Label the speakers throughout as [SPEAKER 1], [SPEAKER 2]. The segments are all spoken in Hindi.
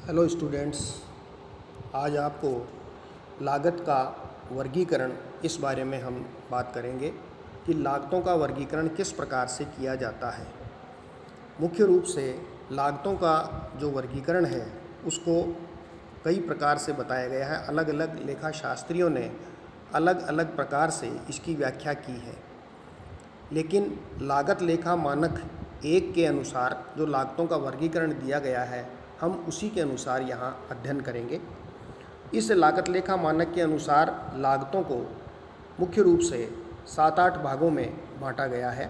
[SPEAKER 1] Hello students. आज आपको लागत का वर्गीकरण इस बारे में हम बात करेंगे कि लागतों का वर्गीकरण किस प्रकार से किया जाता है। मुख्य रूप से लागतों का जो वर्गीकरण है उसको कई प्रकार से बताया गया है। अलग अलग लेखा शास्त्रियों ने अलग अलग प्रकार से इसकी व्याख्या की है, लेकिन लागत लेखा मानक 1 के अनुसार जो लागतों का वर्गीकरण दिया गया है हम उसी के अनुसार यहाँ अध्ययन करेंगे। इस लागत लेखा मानक के अनुसार लागतों को मुख्य रूप से 7-8 भागों में बांटा गया है।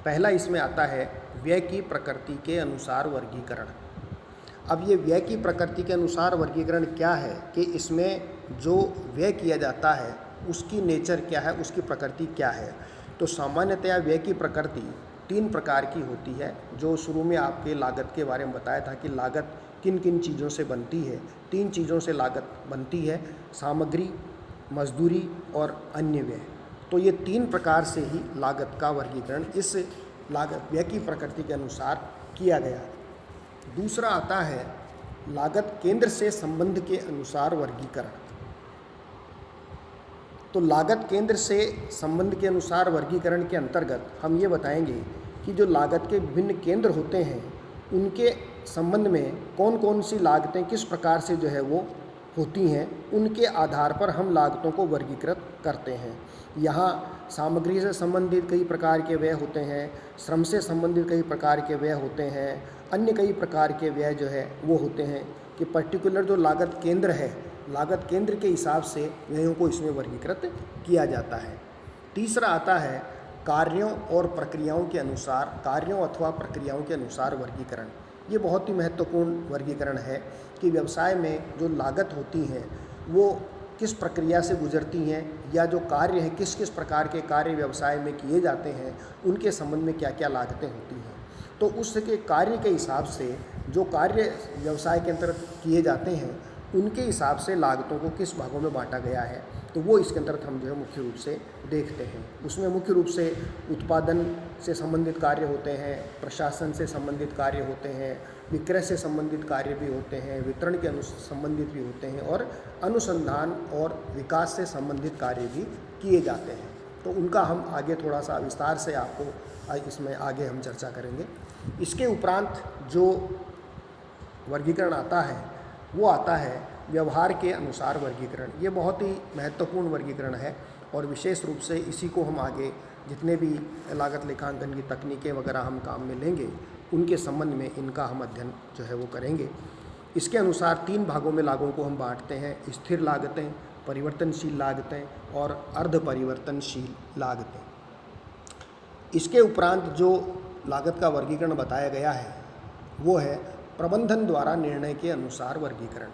[SPEAKER 1] पहला इसमें आता है व्यय की प्रकृति के अनुसार वर्गीकरण। अब ये व्यय की प्रकृति के अनुसार वर्गीकरण क्या है कि इसमें जो व्यय किया जाता है उसकी नेचर क्या है, उसकी प्रकृति क्या है। तो सामान्यतया व्यय की प्रकृति 3 प्रकार की होती है। जो शुरू में आपके लागत के बारे में बताया था कि लागत किन किन चीज़ों से बनती है। 3 चीज़ों से लागत बनती है: सामग्री, मजदूरी और अन्य व्यय। तो ये 3 प्रकार से ही लागत का वर्गीकरण इस लागत व्यय की प्रकृति के अनुसार किया गया। दूसरा आता है लागत केंद्र से संबंध के अनुसार वर्गीकरण। तो लागत केंद्र से संबंध के अनुसार वर्गीकरण के अंतर्गत हम ये बताएंगे कि जो लागत के विभिन्न केंद्र होते हैं उनके संबंध में कौन कौन सी लागतें किस प्रकार से जो है वो होती हैं, उनके आधार पर हम लागतों को वर्गीकृत करते हैं। यहाँ सामग्री से संबंधित कई प्रकार के व्यय होते हैं, श्रम से संबंधित कई प्रकार के व्यय होते हैं, अन्य कई प्रकार के व्यय जो है वो होते हैं कि पर्टिकुलर जो लागत केंद्र है, लागत केंद्र के हिसाब से व्ययों को इसमें वर्गीकृत किया जाता है। तीसरा आता है कार्यों और प्रक्रियाओं के अनुसार, कार्यों अथवा प्रक्रियाओं के अनुसार वर्गीकरण। ये बहुत ही महत्वपूर्ण वर्गीकरण है कि व्यवसाय में जो लागत होती हैं वो किस प्रक्रिया से गुजरती हैं, या जो कार्य हैं किस किस प्रकार के कार्य व्यवसाय में किए जाते हैं उनके संबंध में क्या क्या लागतें होती हैं। तो उसके कार्य के हिसाब से जो कार्य व्यवसाय के अंतर्गत किए जाते हैं उनके हिसाब से लागतों को किस भागों में बांटा गया है, तो वो इसके अंतर्गत हम जो है मुख्य रूप से देखते हैं। उसमें मुख्य रूप से उत्पादन से संबंधित कार्य होते हैं, प्रशासन से संबंधित कार्य होते हैं, विक्रय से संबंधित कार्य भी होते हैं, वितरण के संबंधित भी होते हैं, और अनुसंधान और विकास से संबंधित कार्य भी किए जाते हैं। तो उनका हम आगे थोड़ा सा विस्तार से आपको इसमें आगे हम चर्चा करेंगे। इसके उपरांत जो वर्गीकरण आता है वो आता है व्यवहार के अनुसार वर्गीकरण। ये बहुत ही महत्वपूर्ण वर्गीकरण है और विशेष रूप से इसी को हम आगे जितने भी लागत लेखांकन की तकनीकें वगैरह हम काम में लेंगे उनके संबंध में इनका हम अध्ययन जो है वो करेंगे। इसके अनुसार 3 भागों में लागतों को हम बांटते हैं: स्थिर लागतें, परिवर्तनशील लागतें और अर्ध परिवर्तनशील लागतें। इसके उपरांत जो लागत का वर्गीकरण बताया गया है वो है प्रबंधन द्वारा निर्णय के अनुसार वर्गीकरण।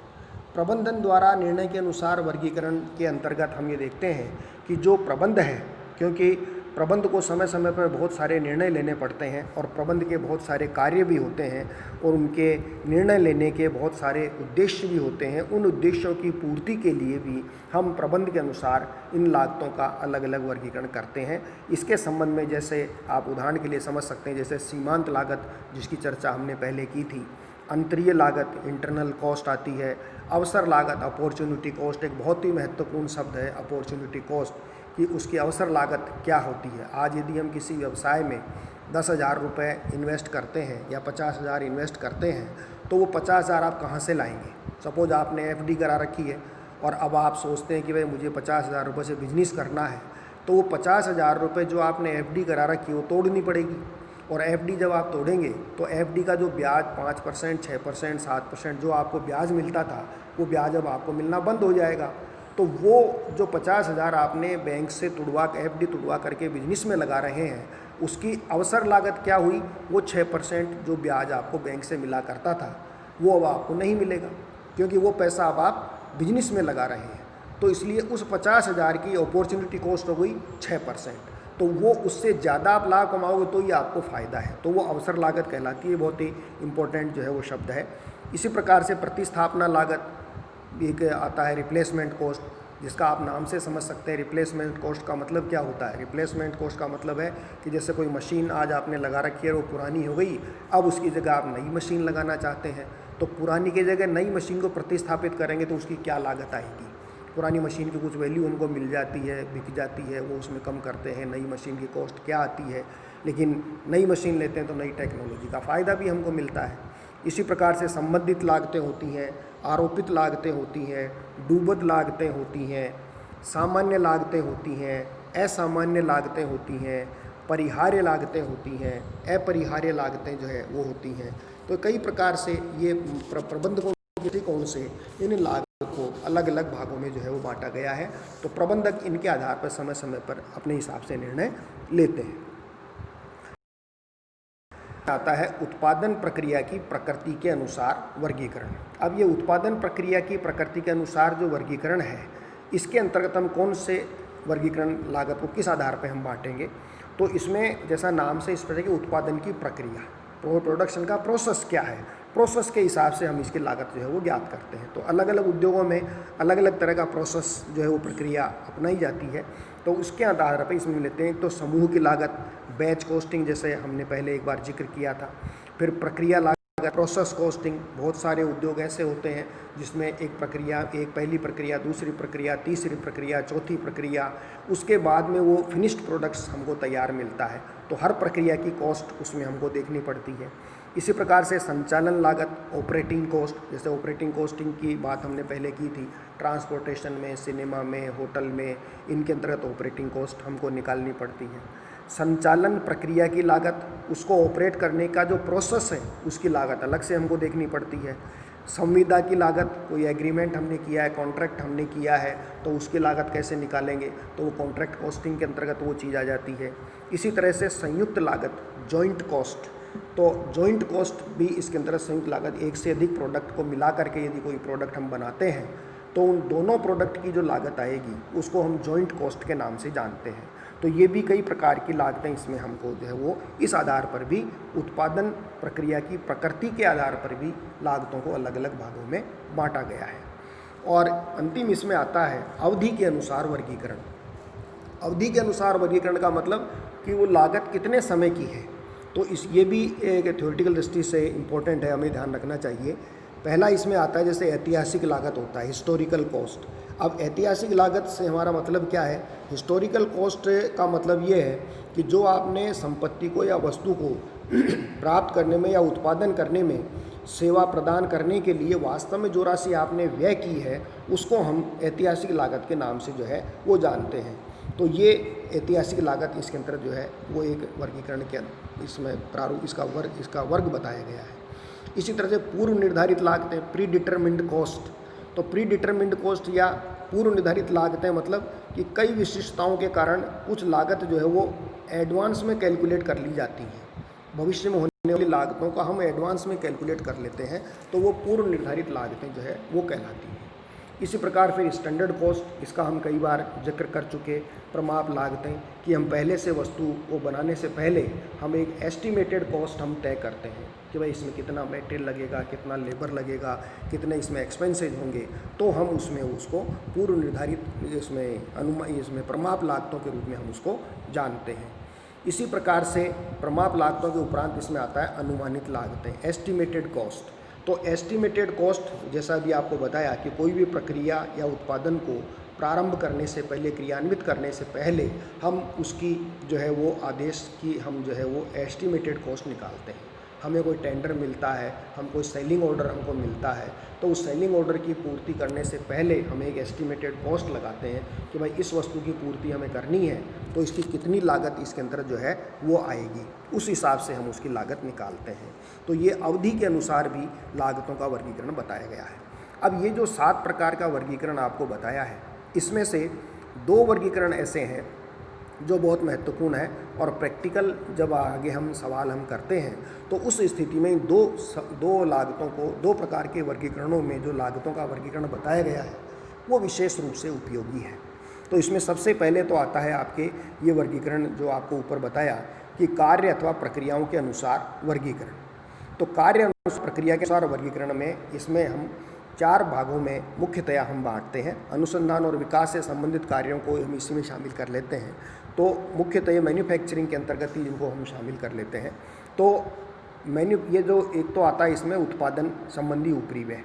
[SPEAKER 1] प्रबंधन द्वारा निर्णय के अनुसार वर्गीकरण के अंतर्गत हम ये देखते हैं कि जो प्रबंध है, क्योंकि प्रबंध को समय समय पर बहुत सारे निर्णय लेने पड़ते हैं और प्रबंध के बहुत सारे कार्य भी होते हैं और उनके निर्णय लेने के बहुत सारे उद्देश्य भी होते हैं। उन उद्देश्यों की पूर्ति के लिए भी हम प्रबंध के अनुसार इन लागतों का अलग अलग वर्गीकरण करते हैं। इसके संबंध में जैसे आप उदाहरण के लिए समझ सकते हैं, जैसे सीमांत लागत जिसकी चर्चा हमने पहले की थी, अंतरीय लागत इंटरनल कॉस्ट आती है, अवसर लागत अपॉर्चुनिटी कॉस्ट, एक बहुत ही महत्वपूर्ण शब्द है अपॉर्चुनिटी कॉस्ट, कि उसकी अवसर लागत क्या होती है। आज यदि हम किसी व्यवसाय में 10,000 रुपये इन्वेस्ट करते हैं या 50,000 इन्वेस्ट करते हैं तो वो 50,000 आप कहाँ से लाएंगे। सपोज आपने एफडी करा रखी है और अब आप सोचते हैं कि भाई मुझे 50,000 रुपये से बिजनेस करना है, तो वो 50,000 रुपये जो आपने एफडी करा रखी है वो तोड़नी पड़ेगी। और एफडी जब आप तोड़ेंगे तो एफडी का जो ब्याज 5%, 6%, 7% जो आपको ब्याज मिलता था वो ब्याज अब आपको मिलना बंद हो जाएगा। तो वो जो 50,000 आपने बैंक से एफडी तुड़वा करके बिजनेस में लगा रहे हैं उसकी अवसर लागत क्या हुई, वो 6% जो ब्याज आपको बैंक से मिला करता था वो अब आपको नहीं मिलेगा, क्योंकि वो पैसा अब आप बिजनेस में लगा रहे हैं। तो इसलिए उस 50,000 की अपॉर्चुनिटी कॉस्ट हो गई 6%। तो वो उससे ज़्यादा आप लाभ कमाओगे तो ये आपको फ़ायदा है, तो वो अवसर लागत कहलाती है। बहुत ही इम्पोर्टेंट जो है वो शब्द है। इसी प्रकार से प्रतिस्थापना लागत एक आता है, रिप्लेसमेंट कॉस्ट, जिसका आप नाम से समझ सकते हैं। रिप्लेसमेंट कॉस्ट का मतलब क्या होता है? रिप्लेसमेंट कॉस्ट का मतलब है कि जैसे कोई मशीन आज आपने लगा रखी है, वो पुरानी हो गई, अब उसकी जगह आप नई मशीन लगाना चाहते हैं, तो पुरानी की जगह नई मशीन को प्रतिस्थापित करेंगे तो उसकी क्या लागत आएगी। पुरानी मशीन की कुछ वैल्यू उनको मिल जाती है, बिक जाती है, वो उसमें कम करते हैं, नई मशीन की कॉस्ट क्या आती है। लेकिन नई मशीन लेते हैं तो नई टेक्नोलॉजी का फ़ायदा भी हमको मिलता है। इसी प्रकार से संबंधित लागतें होती हैं, आरोपित लागतें होती हैं, डूबत लागतें होती हैं, सामान्य लागतें होती हैं, असामान्य लागतें होती हैं, परिहार्य लागतें होती हैं, अपरिहार्य लागतें जो है वो होती हैं। तो कई प्रकार से ये प्रबंधकों के दृष्टिकोण से इन लागत को अलग अलग भागों में जो है वो बांटा गया है। तो प्रबंधक इनके आधार पर समय समय पर अपने हिसाब से निर्णय लेते हैं। आता है उत्पादन प्रक्रिया की प्रकृति के अनुसार वर्गीकरण। अब ये उत्पादन प्रक्रिया की प्रकृति के अनुसार जो वर्गीकरण है, इसके अंतर्गत हम कौन से वर्गीकरण लागत को किस आधार पर हम बांटेंगे। तो इसमें जैसा नाम से इस प्रकार की उत्पादन की प्रक्रिया, प्रोडक्शन का प्रोसेस क्या है, प्रोसेस के हिसाब से हम इसकी लागत जो है वो ज्ञात करते हैं। तो अलग अलग उद्योगों में अलग अलग तरह का प्रोसेस जो है वो प्रक्रिया अपनाई जाती है। तो उसके आधार पर इसमें लेते हैं तो समूह की लागत, बैच कॉस्टिंग जैसे हमने पहले एक बार जिक्र किया था। फिर प्रक्रिया लागत, प्रोसेस कॉस्टिंग, बहुत सारे उद्योग ऐसे होते हैं जिसमें एक पहली प्रक्रिया, दूसरी प्रक्रिया, तीसरी प्रक्रिया, चौथी प्रक्रिया, उसके बाद में वो फिनिश्ड प्रोडक्ट्स हमको तैयार मिलता है। तो हर प्रक्रिया की कॉस्ट उसमें हमको देखनी पड़ती है। इसी प्रकार से संचालन लागत, ऑपरेटिंग कॉस्ट, जैसे ऑपरेटिंग कॉस्टिंग की बात हमने पहले की थी, ट्रांसपोर्टेशन में, सिनेमा में, होटल में, इनके अंतर्गत ऑपरेटिंग कॉस्ट हमको निकालनी पड़ती है। संचालन प्रक्रिया की लागत, उसको ऑपरेट करने का जो प्रोसेस है उसकी लागत अलग से हमको देखनी पड़ती है। संविदा की लागत, कोई एग्रीमेंट हमने किया है, कॉन्ट्रैक्ट हमने किया है, तो उसकी लागत कैसे निकालेंगे, तो वो कॉन्ट्रैक्ट कॉस्टिंग के अंतर्गत वो चीज़ आ जाती है। इसी तरह से संयुक्त लागत, जॉइंट कॉस्ट, तो जॉइंट कॉस्ट भी इसके अंदर संयुक्त लागत, एक से अधिक प्रोडक्ट को मिला करके यदि कोई प्रोडक्ट हम बनाते हैं तो उन दोनों प्रोडक्ट की जो लागत आएगी उसको हम जॉइंट कॉस्ट के नाम से जानते हैं। तो ये भी कई प्रकार की लागतें इसमें हमको जो है वो इस आधार पर भी उत्पादन प्रक्रिया की प्रकृति के आधार पर भी लागतों को अलग अलग भागों में बांटा गया है। और अंतिम इसमें आता है अवधि के अनुसार वर्गीकरण। अवधि के अनुसार वर्गीकरण का मतलब कि वो लागत कितने समय की है। तो ये भी एक थ्योरेटिकल दृष्टि से इम्पोर्टेंट है, हमें ध्यान रखना चाहिए। पहला इसमें आता है जैसे ऐतिहासिक लागत होता है, हिस्टोरिकल कॉस्ट। अब ऐतिहासिक लागत से हमारा मतलब क्या है, हिस्टोरिकल कॉस्ट का मतलब ये है कि जो आपने संपत्ति को या वस्तु को प्राप्त करने में या उत्पादन करने में, सेवा प्रदान करने के लिए वास्तव में जो राशि आपने व्यय की है उसको हम ऐतिहासिक लागत के नाम से जो है वो जानते हैं। तो ये ऐतिहासिक लागत इसके अंतर्गत जो है वो एक वर्गीकरण के इसमें प्रारूप, इसका वर्ग बताया गया है। इसी तरह से पूर्व निर्धारित लागतें, प्री डिटरमिन्ड कॉस्ट। तो प्री डिटरमिन्ड कॉस्ट या पूर्व निर्धारित लागतें मतलब कि कई विशिष्टताओं के कारण कुछ लागत जो है वो एडवांस में कैलकुलेट कर ली जाती है। भविष्य में होने वाली लागतों का हम एडवांस में कैलकुलेट कर लेते हैं, तो वो पूर्व निर्धारित लागतें जो है वो कहलाती हैं। इसी प्रकार फिर स्टैंडर्ड कॉस्ट, इसका हम कई बार जिक्र कर चुके, प्रमाप लागतें, कि हम पहले से वस्तु को बनाने से पहले हम एक एस्टिमेटेड कॉस्ट हम तय करते हैं कि भाई इसमें कितना मटेरियल लगेगा, कितना लेबर लगेगा, कितने इसमें एक्सपेंसेज होंगे, तो हम उसमें उसको पूर्व निर्धारित इसमें प्रमाप लागतों के रूप में हम उसको जानते हैं। इसी प्रकार से प्रमाप लागतों के उपरांत इसमें आता है अनुमानित लागतें, एस्टिमेटेड कॉस्ट। तो एस्टिमेटेड कॉस्ट जैसा भी आपको बताया कि कोई भी प्रक्रिया या उत्पादन को प्रारंभ करने से पहले, क्रियान्वित करने से पहले हम उसकी जो है वो आदेश की हम जो है वो एस्टिमेटेड कॉस्ट निकालते हैं। हमें कोई टेंडर मिलता है, हम कोई सेलिंग ऑर्डर हमको मिलता है, तो उस सेलिंग ऑर्डर की पूर्ति करने से पहले हम एक एस्टिमेटेड कॉस्ट लगाते हैं कि भाई इस वस्तु की पूर्ति हमें करनी है तो इसकी कितनी लागत इसके अंदर जो है वो आएगी, उस हिसाब से हम उसकी लागत निकालते हैं। तो ये अवधि के अनुसार भी लागतों का वर्गीकरण बताया गया है। अब ये जो 7 प्रकार का वर्गीकरण आपको बताया है, इसमें से 2 वर्गीकरण ऐसे हैं जो बहुत महत्वपूर्ण है, और प्रैक्टिकल जब आगे हम सवाल हम करते हैं तो उस स्थिति में दो लागतों को, 2 प्रकार के वर्गीकरणों में जो लागतों का वर्गीकरण बताया गया है वो विशेष रूप से उपयोगी है। तो इसमें सबसे पहले तो आता है आपके ये वर्गीकरण जो आपको ऊपर बताया कि कार्य अथवा प्रक्रियाओं के अनुसार वर्गीकरण। तो कार्य प्रक्रिया के अनुसार वर्गीकरण में इसमें हम 4 भागों में मुख्यतया हम बांटते हैं। अनुसंधान और विकास से संबंधित कार्यों को हम इसी में शामिल कर लेते हैं। तो मुख्यतः मैन्युफैक्चरिंग के अंतर्गत ही इनको हम शामिल कर लेते हैं। तो मैन्यू ये जो एक तो आता है इसमें उत्पादन संबंधी ऊपरी व्यय,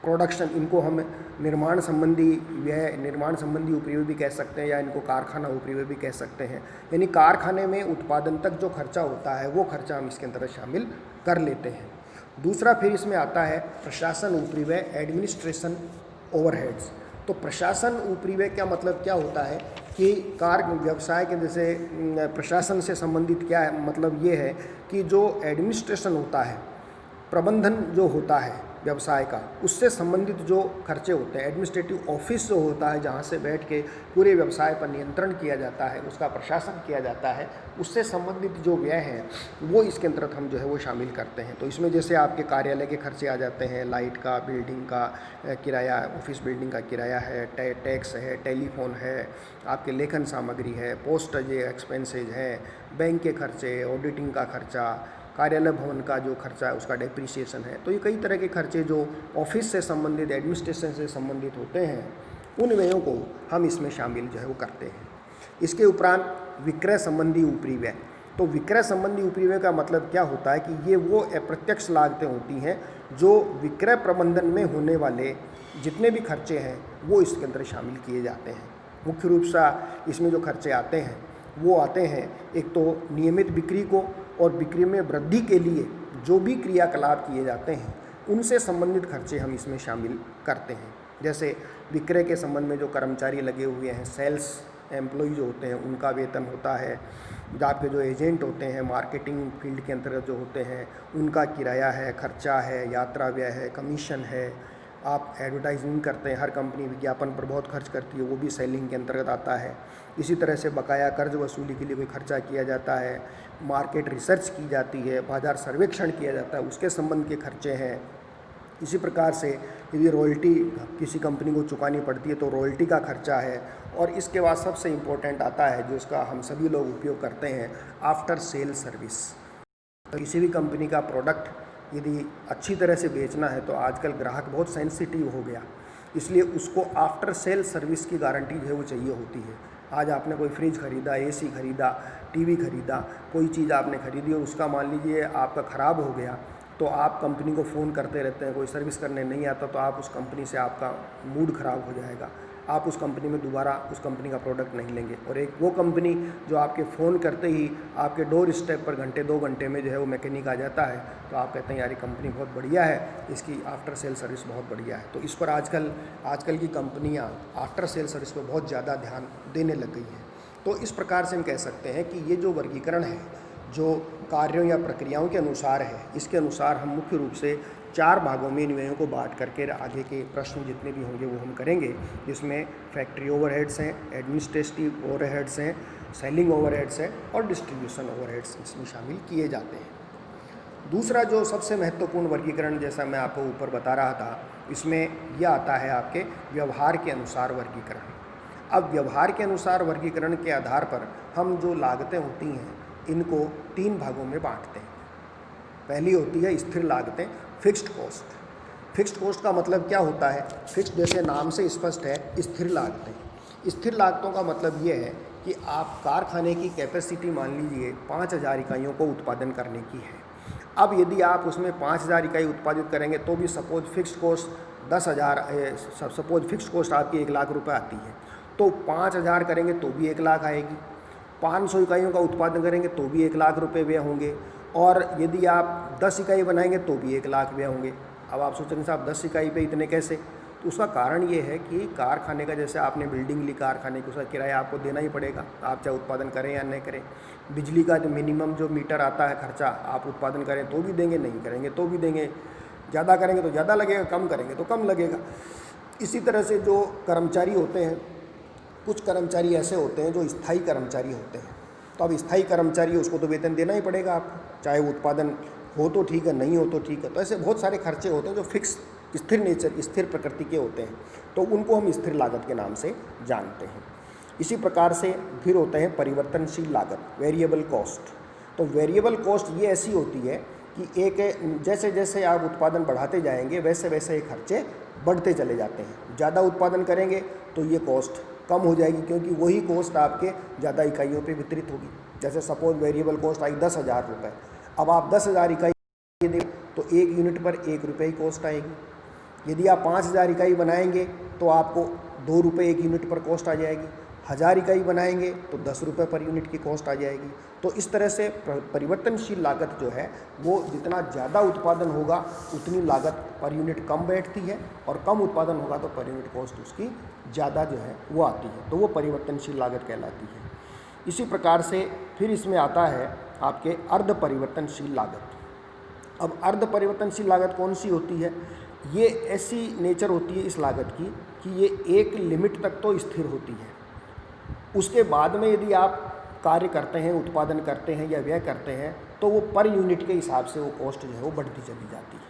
[SPEAKER 1] प्रोडक्शन, इनको हम निर्माण संबंधी व्यय, निर्माण संबंधी ऊपरी व्यय भी कह सकते हैं, या इनको कारखाना ऊपरी व्यय भी कह सकते हैं। यानी कारखाने में उत्पादन तक जो खर्चा होता है वो खर्चा हम इसके अंतर्गत शामिल कर लेते हैं। दूसरा फिर इसमें आता है प्रशासन ऊपरी व्यय, एडमिनिस्ट्रेशन ओवरहेड्स। तो प्रशासन ऊपरी व्यय क्या मतलब क्या होता है कि कार व्यवसाय के जैसे प्रशासन से संबंधित क्या है, मतलब ये है कि जो एडमिनिस्ट्रेशन होता है, प्रबंधन जो होता है व्यवसाय का, उससे संबंधित जो खर्चे होते हैं, एडमिनिस्ट्रेटिव ऑफिस जो होता है जहाँ से बैठ के पूरे व्यवसाय पर नियंत्रण किया जाता है, उसका प्रशासन किया जाता है, उससे संबंधित जो व्यय हैं वो इसके अंतर्गत हम जो है वो शामिल करते हैं। तो इसमें जैसे आपके कार्यालय के खर्चे आ जाते हैं, लाइट का, बिल्डिंग का किराया, ऑफिस बिल्डिंग का किराया है, टैक्स है, टेलीफोन है, आपके लेखन सामग्री है, पोस्टेज एक्सपेंसेज है, बैंक के खर्चे, ऑडिटिंग का खर्चा, कार्यालय भवन का जो खर्चा है उसका डेप्रिसिएशन है। तो ये कई तरह के खर्चे जो ऑफिस से संबंधित, एडमिनिस्ट्रेशन से संबंधित होते हैं, उन व्ययों को हम इसमें शामिल जो है वो करते हैं। इसके उपरांत विक्रय संबंधी ऊपरी व्यय। तो विक्रय संबंधी ऊपरी व्यय का मतलब क्या होता है कि ये वो अप्रत्यक्ष लागतें होती हैं जो विक्रय प्रबंधन में होने वाले जितने भी खर्चे हैं वो इसके अंदर शामिल किए जाते हैं। मुख्य रूप से इसमें जो खर्चे आते हैं वो आते हैं, एक तो नियमित बिक्री को और बिक्री में वृद्धि के लिए जो भी क्रियाकलाप किए जाते हैं उनसे संबंधित खर्चे हम इसमें शामिल करते हैं। जैसे विक्रय के संबंध में जो कर्मचारी लगे हुए हैं, सेल्स एम्प्लॉय जो होते हैं, उनका वेतन होता है। आपके जो एजेंट होते हैं मार्केटिंग फील्ड के अंतर्गत जो होते हैं, उनका किराया है, खर्चा है, यात्रा व्यय है, कमीशन है। आप एडवर्टाइजिंग करते हैं, हर कंपनी विज्ञापन पर बहुत खर्च करती है, वो भी सेलिंग के अंतर्गत आता है। इसी तरह से बकाया कर्ज वसूली के लिए कोई खर्चा किया जाता है, मार्केट रिसर्च की जाती है, बाजार सर्वेक्षण किया जाता है, उसके संबंध के खर्चे हैं। इसी प्रकार से यदि रॉयल्टी किसी कंपनी को चुकानी पड़ती है तो रॉयल्टी का खर्चा है। और इसके बाद सबसे इम्पोर्टेंट आता है जो इसका हम सभी लोग उपयोग करते हैं, आफ्टर सेल सर्विस। किसी भी कंपनी का प्रोडक्ट यदि अच्छी तरह से बेचना है तो आजकल ग्राहक बहुत सेंसिटिव हो गया, इसलिए उसको आफ्टर सेल सर्विस की गारंटी जो है वो चाहिए होती है। आज आपने कोई फ्रिज खरीदा, एसी खरीदा, टीवी खरीदा, कोई चीज़ आपने खरीदी और उसका मान लीजिए आपका ख़राब हो गया, तो आप कंपनी को फ़ोन करते रहते हैं, कोई सर्विस करने नहीं आता, तो आप उस कंपनी से आपका मूड ख़राब हो जाएगा, आप उस कंपनी में दोबारा उस कंपनी का प्रोडक्ट नहीं लेंगे। और एक वो कंपनी जो आपके फ़ोन करते ही आपके डोर स्टेप पर घंटे 2 घंटे में जो है वो मैकेनिक आ जाता है, तो आप कहते हैं यार ये कंपनी बहुत बढ़िया है, इसकी आफ्टर सेल सर्विस बहुत बढ़िया है। तो इस पर आजकल की कंपनियां आफ्टर सेल सर्विस पर बहुत ज़्यादा ध्यान देने लग गई हैं। तो इस प्रकार से हम कह सकते हैं कि ये जो वर्गीकरण है जो कार्यों या प्रक्रियाओं के अनुसार है, इसके अनुसार हम मुख्य रूप से 4 भागों में इन व्ययों को बांट करके आगे के प्रश्न जितने भी होंगे वो हम करेंगे, जिसमें फैक्ट्री ओवरहेड्स हैं, एडमिनिस्ट्रेटिव ओवरहेड्स हैं, सेलिंग ओवरहेड्स हैं और डिस्ट्रीब्यूशन ओवरहेड्स इसमें शामिल किए जाते हैं। दूसरा जो सबसे महत्वपूर्ण वर्गीकरण, जैसा मैं आपको ऊपर बता रहा था, इसमें यह आता है आपके व्यवहार के अनुसार वर्गीकरण। अब व्यवहार के अनुसार वर्गीकरण के आधार पर हम जो लागतें होती हैं इनको 3 भागों में बांटते हैं। पहली होती है स्थिर लागतें, फिक्स्ड कॉस्ट। फिक्स्ड कॉस्ट का मतलब क्या होता है? फिक्स्ड जैसे नाम से स्पष्ट है, स्थिर लागतें। स्थिर लागतों का मतलब ये है कि आप कारखाने की कैपेसिटी मान लीजिए 5000 इकाइयों को उत्पादन करने की है। अब यदि आप उसमें 5000 इकाई उत्पादित करेंगे तो भी suppose fixed cost 10,000, suppose fixed cost आपकी 1 लाख रुपए आती है, तो 5000 करेंगे तो भी 1 लाख आएगी। 500 इकाइयों का उत्पादन करेंगे तो भी 1 लाख रुपए व्यय होंगे, और यदि आप 10 इकाई बनाएंगे तो भी 1 लाख व्यय होंगे। अब आप सोचेंगे साहब 10 इकाई पे इतने कैसे? तो उसका कारण ये है कि कारखाने का, जैसे आपने बिल्डिंग ली कारखाने की, उसका किराया आपको देना ही पड़ेगा, आप चाहे उत्पादन करें या नहीं करें। बिजली का जो मिनिमम जो मीटर आता है खर्चा, आप उत्पादन करें तो भी देंगे, नहीं करेंगे तो भी देंगे। ज़्यादा करेंगे तो ज़्यादा लगेगा, कम करेंगे तो कम लगेगा। इसी तरह से जो कर्मचारी होते हैं, कुछ कर्मचारी ऐसे होते हैं जो स्थायी कर्मचारी होते हैं, तो अब स्थायी कर्मचारी उसको तो वेतन देना ही पड़ेगा आपको, चाहे वो उत्पादन हो तो ठीक है, नहीं हो तो ठीक है। तो ऐसे बहुत सारे खर्चे होते हैं जो फिक्स, स्थिर नेचर, स्थिर प्रकृति के होते हैं, तो उनको हम स्थिर लागत के नाम से जानते हैं। इसी प्रकार से फिर होते हैं परिवर्तनशील लागत, वेरिएबल कॉस्ट। तो वेरिएबल कॉस्ट ये ऐसी होती है कि एक जैसे जैसे आप उत्पादन बढ़ाते जाएंगे वैसे वैसे ये खर्चे बढ़ते चले जाते हैं। ज़्यादा उत्पादन करेंगे तो ये कॉस्ट कम हो जाएगी, क्योंकि वही कॉस्ट आपके ज़्यादा इकाइयों पे वितरित होगी। जैसे सपोज वेरिएबल कॉस्ट आई 10,000 रुपये, अब आप 10,000 इकाई दे तो 1 यूनिट पर 1 रुपये ही कॉस्ट आएगी। यदि आप 5000 इकाई बनाएंगे तो आपको 2 रुपये 1 यूनिट पर कॉस्ट आ जाएगी। 1000 इकाई बनाएंगे तो 10 रुपये पर यूनिट की कॉस्ट आ जाएगी। तो इस तरह से परिवर्तनशील लागत जो है वो जितना ज़्यादा उत्पादन होगा उतनी लागत पर यूनिट कम बैठती है, और कम उत्पादन होगा तो पर यूनिट कॉस्ट उसकी ज़्यादा जो है वो आती है, तो वो परिवर्तनशील लागत कहलाती है। इसी प्रकार से फिर इसमें आता है आपके अर्ध परिवर्तनशील लागत। अब अर्ध परिवर्तनशील लागत कौन सी होती है? ये ऐसी नेचर होती है इस लागत की कि ये एक लिमिट तक तो स्थिर होती है, उसके बाद में यदि आप कार्य करते हैं, उत्पादन करते हैं या व्यय करते हैं तो वो पर यूनिट के हिसाब से वो कॉस्ट जो है वो बढ़ती चली जाती है।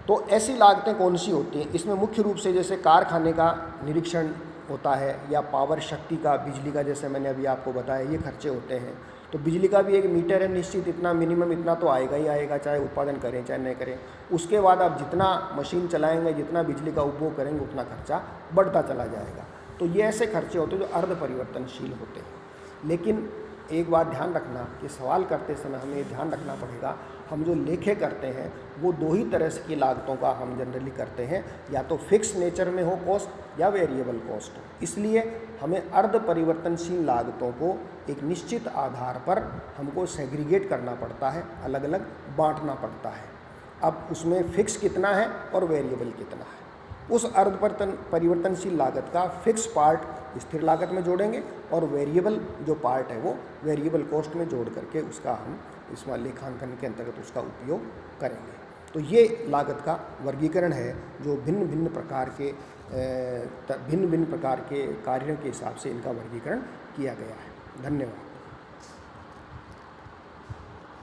[SPEAKER 1] तो ऐसी लागतें कौन सी होती हैं? इसमें मुख्य रूप से जैसे कारखाने का निरीक्षण होता है, या पावर शक्ति का, बिजली का, जैसे मैंने अभी आपको बताया ये खर्चे होते हैं। तो बिजली का भी एक मीटर है निश्चित, इतना मिनिमम इतना तो आएगा ही आएगा, चाहे उत्पादन करें चाहे नहीं करें। उसके बाद आप जितना मशीन चलाएंगे, जितना बिजली का उपभोग करेंगे, उतना खर्चा बढ़ता चला जाएगा। तो ये ऐसे खर्चे होते हैं जो अर्ध परिवर्तनशील होते हैं। लेकिन एक बात ध्यान रखना कि सवाल करते समय हमें ये ध्यान रखना पड़ेगा, हम जो लेखे करते हैं वो 2 ही तरह की लागतों का हम जनरली करते हैं, या तो फिक्स नेचर में हो कॉस्ट या वेरिएबल कॉस्ट हो। इसलिए हमें अर्ध परिवर्तनशील लागतों को एक निश्चित आधार पर हमको सेग्रीगेट करना पड़ता है, अलग अलग बांटना पड़ता है। अब उसमें फिक्स कितना है और वेरिएबल कितना है, उस अर्ध परिवर्तनशील लागत का फिक्स पार्ट स्थिर लागत में जोड़ेंगे और वेरिएबल जो पार्ट है वो वेरिएबल कॉस्ट में जोड़ करके उसका हम इसमें लेखांकन के अंतर्गत उसका उपयोग करेंगे। तो ये लागत का वर्गीकरण है जो भिन्न भिन्न प्रकार के कार्यों के हिसाब से इनका वर्गीकरण किया गया है। धन्यवाद।